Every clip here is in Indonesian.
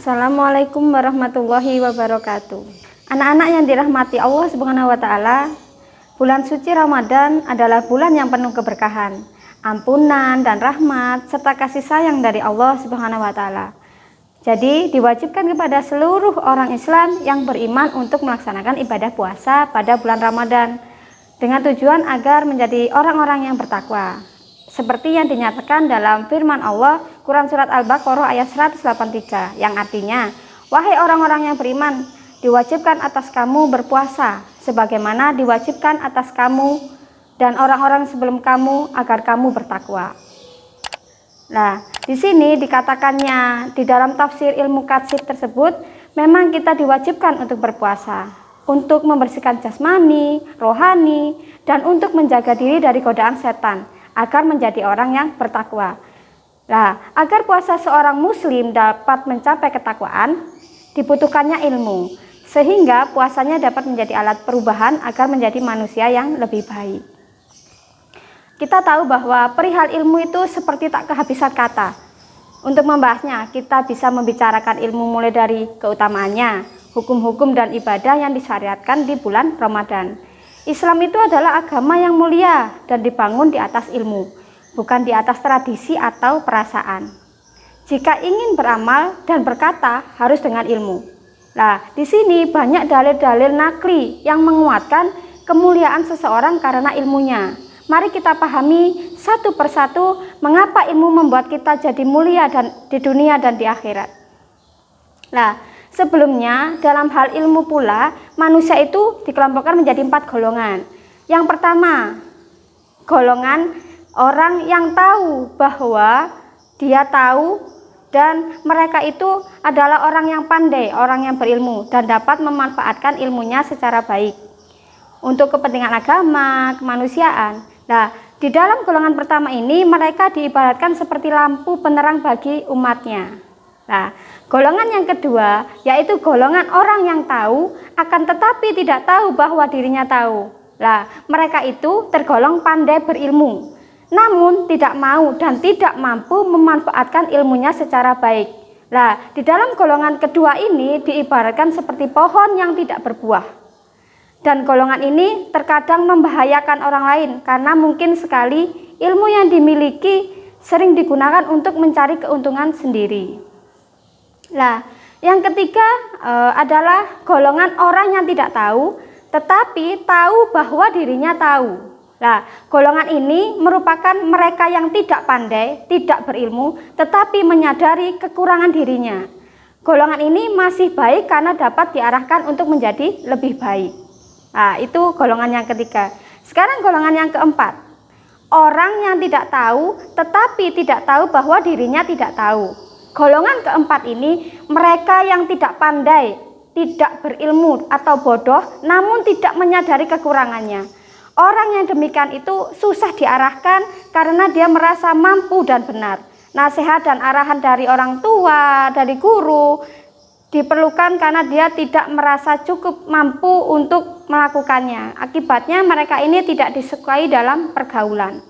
Assalamualaikum warahmatullahi wabarakatuh. Anak-anak yang dirahmati Allah Subhanahu wa taala, bulan suci Ramadan adalah bulan yang penuh keberkahan, ampunan dan rahmat serta kasih sayang dari Allah Subhanahu wa taala. Jadi diwajibkan kepada seluruh orang Islam yang beriman untuk melaksanakan ibadah puasa pada bulan Ramadan dengan tujuan agar menjadi orang-orang yang bertakwa. Seperti yang dinyatakan dalam firman Allah Quran Surat Al-Baqarah ayat 183 yang artinya, wahai orang-orang yang beriman, diwajibkan atas kamu berpuasa sebagaimana diwajibkan atas kamu dan orang-orang sebelum kamu agar kamu bertakwa. Nah, di sini dikatakannya di dalam tafsir ilmu katsir tersebut, memang kita diwajibkan untuk berpuasa, untuk membersihkan jasmani, rohani, dan untuk menjaga diri dari godaan setan, agar menjadi orang yang bertakwa. Nah, agar puasa seorang muslim dapat mencapai ketakwaan, dibutuhkannya ilmu, sehingga puasanya dapat menjadi alat perubahan agar menjadi manusia yang lebih baik. Kita tahu bahwa perihal ilmu itu seperti tak kehabisan kata. Untuk membahasnya, kita bisa membicarakan ilmu mulai dari keutamaannya, hukum-hukum dan ibadah yang disyariatkan di bulan Ramadan. Islam itu adalah agama yang mulia dan dibangun di atas ilmu, bukan di atas tradisi atau perasaan. Jika ingin beramal dan berkata harus dengan ilmu. Nah, di sini banyak dalil-dalil nakli yang menguatkan kemuliaan seseorang karena ilmunya. Mari kita pahami satu persatu mengapa ilmu membuat kita jadi mulia dan di dunia dan di akhirat. Nah, sebelumnya dalam hal ilmu pula manusia itu dikelompokkan menjadi 4 golongan. Yang pertama, golongan orang yang tahu bahwa dia tahu dan mereka itu adalah orang yang pandai, orang yang berilmu dan dapat memanfaatkan ilmunya secara baik untuk kepentingan agama, kemanusiaan. Nah, di dalam golongan pertama ini mereka diibaratkan seperti lampu penerang bagi umatnya. Nah, golongan yang kedua yaitu golongan orang yang tahu akan tetapi tidak tahu bahwa dirinya tahu. Nah, mereka itu tergolong pandai berilmu, namun tidak mau dan tidak mampu memanfaatkan ilmunya secara baik. Nah, di dalam golongan kedua ini diibaratkan seperti pohon yang tidak berbuah. Dan golongan ini terkadang membahayakan orang lain karena mungkin sekali ilmu yang dimiliki sering digunakan untuk mencari keuntungan sendiri. Nah, yang ketiga adalah golongan orang yang tidak tahu tetapi tahu bahwa dirinya tahu. Nah, golongan ini merupakan mereka yang tidak pandai, tidak berilmu, tetapi menyadari kekurangan dirinya. Golongan ini masih baik karena dapat diarahkan untuk menjadi lebih baik. Nah, itu golongan yang ketiga. Sekarang golongan yang keempat. Orang yang tidak tahu tetapi tidak tahu bahwa dirinya tidak tahu. Golongan keempat ini mereka yang tidak pandai, tidak berilmu atau bodoh namun tidak menyadari kekurangannya. Orang yang demikian itu susah diarahkan karena dia merasa mampu dan benar. Nasihat dan arahan dari orang tua, dari guru diperlukan karena dia tidak merasa cukup mampu untuk melakukannya. Akibatnya mereka ini tidak disukai dalam pergaulan.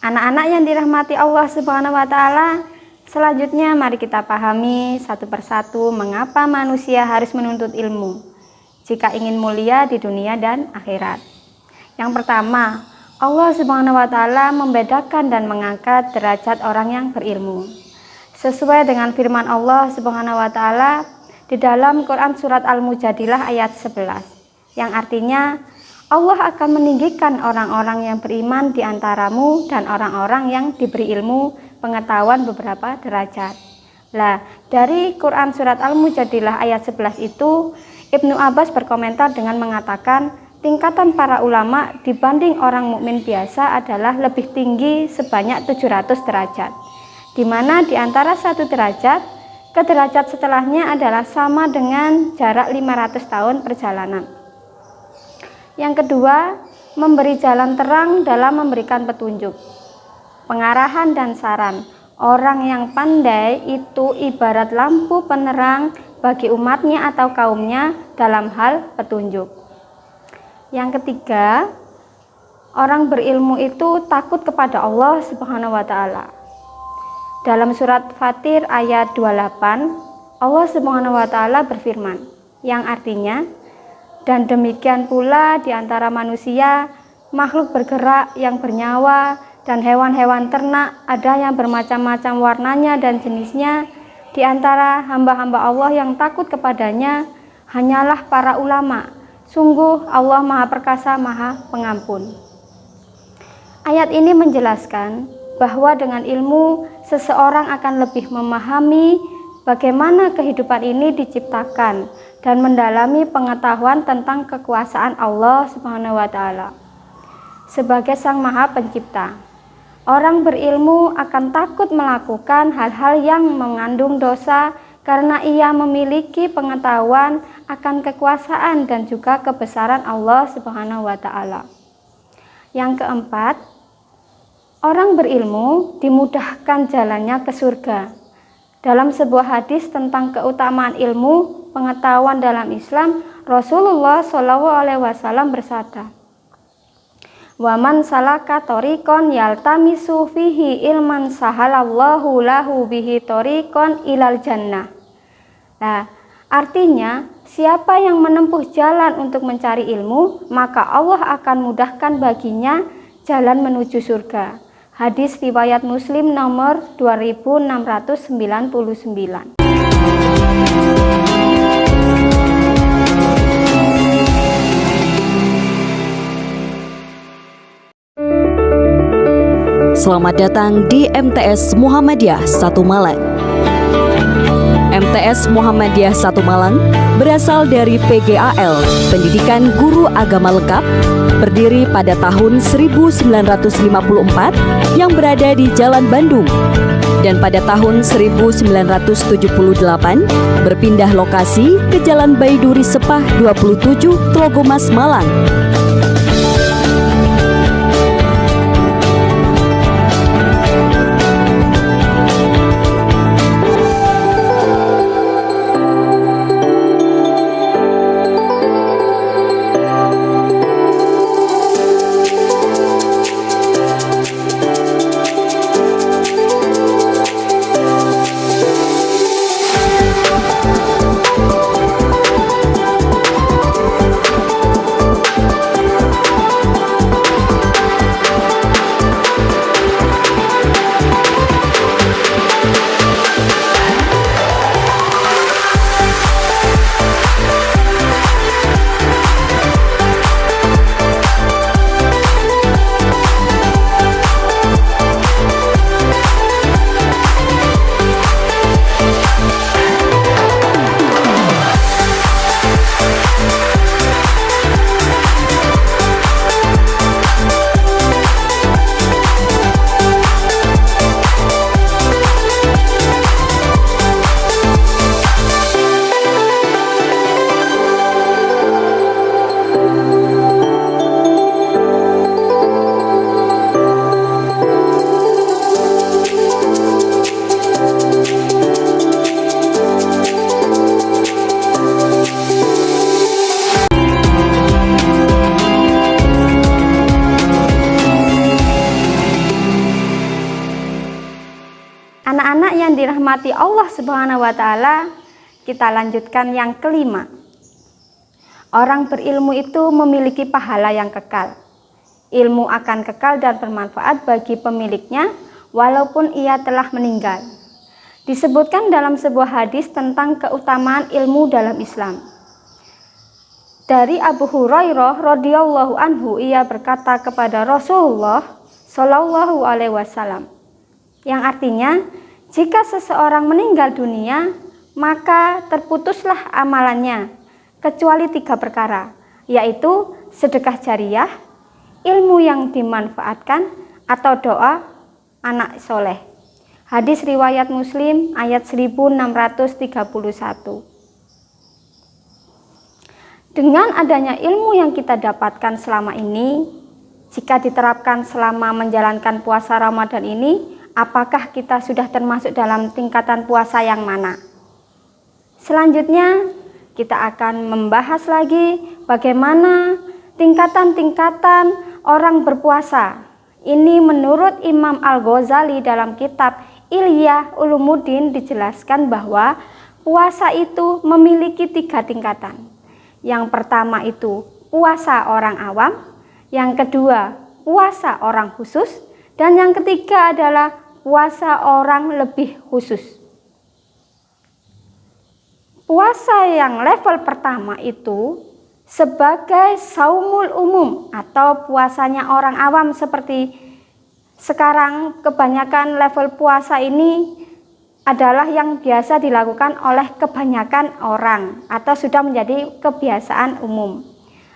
Anak-anak yang dirahmati Allah Subhanahu wa taala, selanjutnya mari kita pahami satu persatu mengapa manusia harus menuntut ilmu jika ingin mulia di dunia dan akhirat. Yang pertama, Allah Subhanahu wa taala membedakan dan mengangkat derajat orang yang berilmu. Sesuai dengan firman Allah Subhanahu wa taala di dalam Quran Surat Al-Mujadilah ayat 11, yang artinya Allah akan meninggikan orang-orang yang beriman di antaramu dan orang-orang yang diberi ilmu pengetahuan beberapa derajat. Nah, dari Quran Surat Al-Mujadilah ayat 11 itu, Ibnu Abbas berkomentar dengan mengatakan tingkatan para ulama dibanding orang mukmin biasa adalah lebih tinggi sebanyak 700 derajat, di mana di antara satu derajat ke derajat setelahnya adalah sama dengan jarak 500 tahun perjalanan. Yang kedua, memberi jalan terang dalam memberikan petunjuk, pengarahan dan saran. Orang yang pandai itu ibarat lampu penerang bagi umatnya atau kaumnya dalam hal petunjuk. Yang ketiga, orang berilmu itu takut kepada Allah Subhanahu wa taala. Dalam surat Fatir ayat 28, Allah Subhanahu wa taala berfirman, yang artinya, dan demikian pula di antara manusia, makhluk bergerak yang bernyawa dan hewan-hewan ternak, ada yang bermacam-macam warnanya dan jenisnya. Di antara hamba-hamba Allah yang takut kepadanya hanyalah para ulama. Sungguh Allah Maha Perkasa, Maha Pengampun. Ayat ini menjelaskan bahwa dengan ilmu seseorang akan lebih memahami bagaimana kehidupan ini diciptakan dan mendalami pengetahuan tentang kekuasaan Allah Subhanahu wa taala sebagai Sang Maha Pencipta. Orang berilmu akan takut melakukan hal-hal yang mengandung dosa karena ia memiliki pengetahuan akan kekuasaan dan juga kebesaran Allah Subhanahu wa taala. Yang keempat, orang berilmu dimudahkan jalannya ke surga. Dalam sebuah hadis tentang keutamaan ilmu pengetahuan dalam Islam, Rasulullah SAW bersabda, "Waman salaka thoriqon yaltamisu fihi ilman sahalallahu lahu bihi thoriqon ilal jannah." Nah, artinya siapa yang menempuh jalan untuk mencari ilmu, maka Allah akan mudahkan baginya jalan menuju surga. Hadis riwayat Muslim nomor 2699. Selamat datang di MTS Muhammadiyah 1 Malang. MTS Muhammadiyah 1 Malang berasal dari PGAL, Pendidikan Guru Agama Lengkap, berdiri pada tahun 1954 yang berada di Jalan Bandung, dan pada tahun 1978 berpindah lokasi ke Jalan Baiduri Sepah 27, Tlogomas, Malang. Anak-anak yang dirahmati Allah Subhanahu wa taala, kita lanjutkan yang kelima. Orang berilmu itu memiliki pahala yang kekal. Ilmu akan kekal dan bermanfaat bagi pemiliknya walaupun ia telah meninggal. Disebutkan dalam sebuah hadis tentang keutamaan ilmu dalam Islam. Dari Abu Hurairah radhiyallahu anhu, ia berkata kepada Rasulullah Shallallahu alaihi wasallam, yang artinya, jika seseorang meninggal dunia, maka terputuslah amalannya, kecuali 3 perkara, yaitu sedekah jariyah, ilmu yang dimanfaatkan, atau doa anak soleh. Hadis riwayat Muslim ayat 1631. Dengan adanya ilmu yang kita dapatkan selama ini, jika diterapkan selama menjalankan puasa Ramadan ini, apakah kita sudah termasuk dalam tingkatan puasa yang mana? Selanjutnya, kita akan membahas lagi bagaimana tingkatan-tingkatan orang berpuasa. Ini menurut Imam Al-Ghazali dalam kitab Ilyah Ulumuddin dijelaskan bahwa puasa itu memiliki 3 tingkatan. Yang pertama itu puasa orang awam, yang kedua puasa orang khusus, dan yang ketiga adalah puasa orang lebih khusus. Puasa yang level pertama itu sebagai saumul umum atau puasanya orang awam, seperti sekarang kebanyakan level puasa ini adalah yang biasa dilakukan oleh kebanyakan orang atau sudah menjadi kebiasaan umum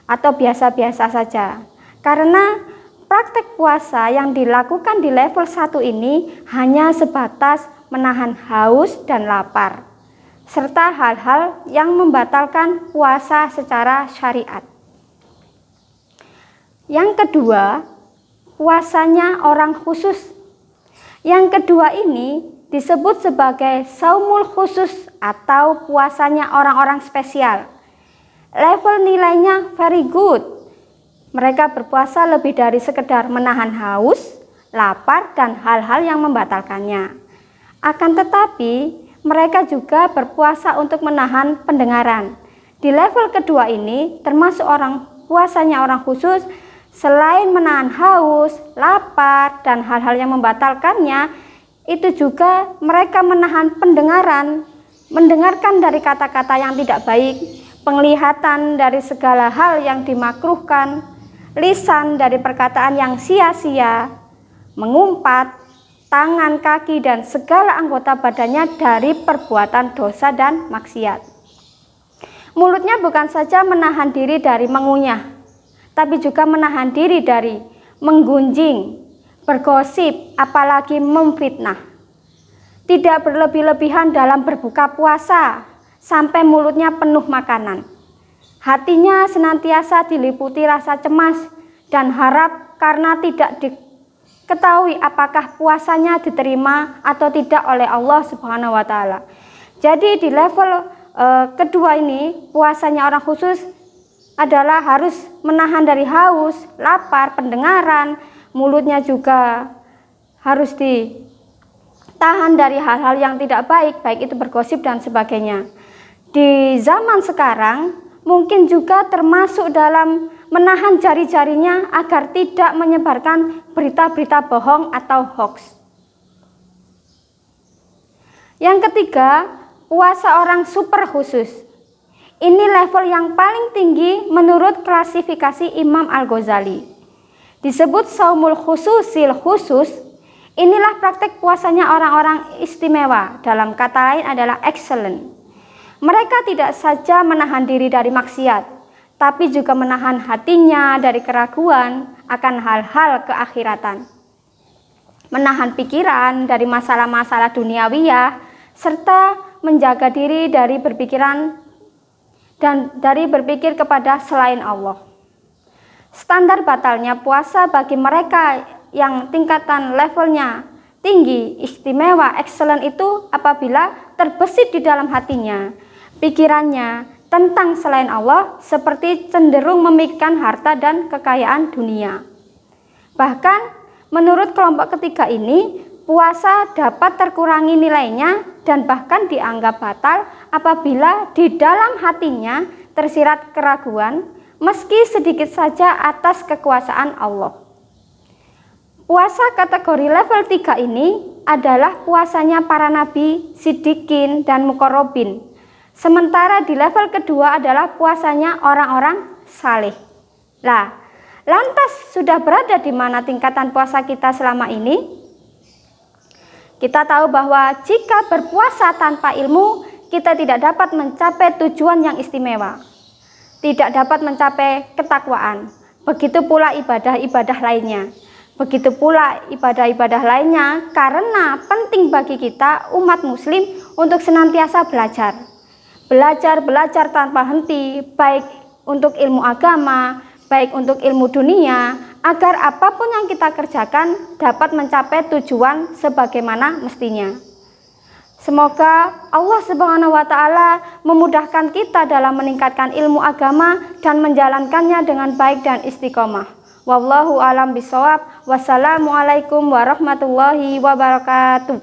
atau biasa-biasa saja. Karena praktek puasa yang dilakukan di level 1 ini hanya sebatas menahan haus dan lapar, serta hal-hal yang membatalkan puasa secara syariat. Yang kedua, puasanya orang khusus. Yang kedua ini disebut sebagai saumul khusus atau puasanya orang-orang spesial. Level nilainya very good. Mereka berpuasa lebih dari sekedar menahan haus, lapar, dan hal-hal yang membatalkannya. Akan tetapi, mereka juga berpuasa untuk menahan pendengaran. Di level kedua ini, termasuk puasanya orang khusus, selain menahan haus, lapar, dan hal-hal yang membatalkannya, itu juga mereka menahan pendengaran, mendengarkan dari kata-kata yang tidak baik, penglihatan dari segala hal yang dimakruhkan, lisan dari perkataan yang sia-sia, mengumpat, tangan, kaki, dan segala anggota badannya dari perbuatan dosa dan maksiat. Mulutnya bukan saja menahan diri dari mengunyah, tapi juga menahan diri dari menggunjing, bergosip, apalagi memfitnah. Tidak berlebih-lebihan dalam berbuka puasa sampai mulutnya penuh makanan. Hatinya senantiasa diliputi rasa cemas dan harap karena tidak diketahui apakah puasanya diterima atau tidak oleh Allah Subhanahu wa Ta'ala. Jadi di level kedua ini, puasanya orang khusus adalah harus menahan dari haus, lapar, pendengaran, mulutnya juga harus ditahan dari hal-hal yang tidak baik, baik itu bergosip dan sebagainya. Di zaman sekarang mungkin juga termasuk dalam menahan jari-jarinya agar tidak menyebarkan berita-berita bohong atau hoax. Yang ketiga, puasa orang super khusus. Ini level yang paling tinggi menurut klasifikasi Imam Al-Ghazali. Disebut saumul khususil khusus. Inilah praktek puasanya orang-orang istimewa, dalam kata lain adalah excellent. Mereka tidak saja menahan diri dari maksiat, tapi juga menahan hatinya dari keraguan akan hal-hal keakhiratan. Menahan pikiran dari masalah-masalah duniawiyah, serta menjaga diri dari berpikiran dan dari berpikir kepada selain Allah. Standar batalnya puasa bagi mereka yang tingkatan levelnya tinggi, istimewa, excellent itu apabila terbesit di dalam hatinya, pikirannya tentang selain Allah, seperti cenderung memikirkan harta dan kekayaan dunia. Bahkan menurut kelompok ketiga ini, puasa dapat terkurangi nilainya dan bahkan dianggap batal apabila di dalam hatinya tersirat keraguan, meski sedikit saja atas kekuasaan Allah. Puasa kategori level 3 ini adalah puasanya para nabi, siddiqin, dan muqarrabin. Sementara di level kedua adalah puasanya orang-orang saleh. Lantas sudah berada di mana tingkatan puasa kita selama ini? Kita tahu bahwa jika berpuasa tanpa ilmu, kita tidak dapat mencapai tujuan yang istimewa, tidak dapat mencapai ketakwaan. Begitu pula ibadah-ibadah lainnya. Begitu pula ibadah-ibadah lainnya, karena penting bagi kita umat muslim untuk senantiasa belajar tanpa henti, baik untuk ilmu agama, baik untuk ilmu dunia, agar apapun yang kita kerjakan dapat mencapai tujuan sebagaimana mestinya. Semoga Allah Subhanahu wa Ta'ala memudahkan kita dalam meningkatkan ilmu agama dan menjalankannya dengan baik dan istiqomah. Wallahu a'lam bishawab. Wassalamualaikum warahmatullahi wabarakatuh.